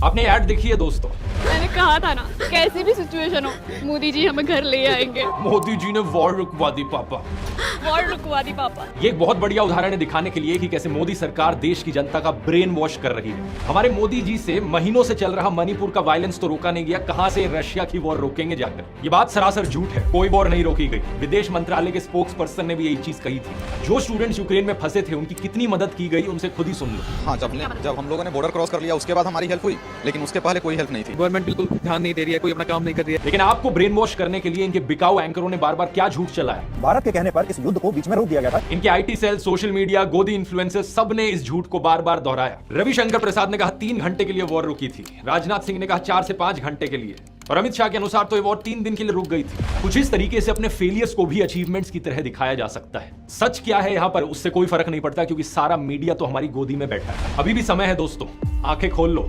आपने ऐड देखी है दोस्तों? मैंने कहा था ना, कैसी भी सिचुएशन हो मोदी जी हमें घर ले आएंगे। मोदी जी ने वॉर रुकवा दी पापा। वॉर रुकवा दी पापा। ये एक बहुत बढ़िया उदाहरण है दिखाने के लिए कि कैसे मोदी सरकार देश की जनता का ब्रेन वॉश कर रही है। हमारे मोदी जी से महीनों से चल रहा मणिपुर का वायलेंस तो रोका नहीं गया, कहां से रशिया की वॉर रोकेंगे जाकर? ये बात सरासर झूठ है, कोई वॉर नहीं रोकी गई। विदेश मंत्रालय के स्पोक्स पर्सन ने भी यही चीज कही थी। जो स्टूडेंट्स यूक्रेन में फंसे थे उनकी कितनी मदद की गई उनसे खुद ही सुन लो। हाँ, जब हम लोगों ने बॉर्डर क्रॉस कर लिया उसके बाद हमारी हेल्प हुई, लेकिन उसके पहले कोई हेल्प नहीं थी। गवर्नमेंट बिल्कुल ध्यान नहीं दे रही है, कोई अपना काम नहीं कर रही है। लेकिन आपको ब्रेन वॉश करने के लिए इनके बिकाऊ एंकरों ने बार बार क्या झूठ चलाया। भारत के कहने पर इस युद्ध को बीच में रोक दिया गया था। इनके आईटी सेल, सोशल मीडिया, गोदी इन्फ्लुएंसर्स सब ने इस झूठ को बार बार दोहराया। रविशंकर प्रसाद ने कहा 3 घंटे के लिए वॉर रुकी थी, राजनाथ सिंह ने कहा 4 से 5 घंटे के लिए, और अमित शाह के अनुसार तो ये वॉर 3 दिन के लिए रुक गई थी। कुछ इस तरीके से अपने फेलियर्स को भी अचीवमेंट्स की तरह दिखाया जा सकता है। सच क्या है यहाँ पर उससे कोई फर्क नहीं पड़ता, क्योंकि सारा मीडिया तो हमारी गोदी में बैठा है। अभी भी समय है दोस्तों, आंखें खोल लो।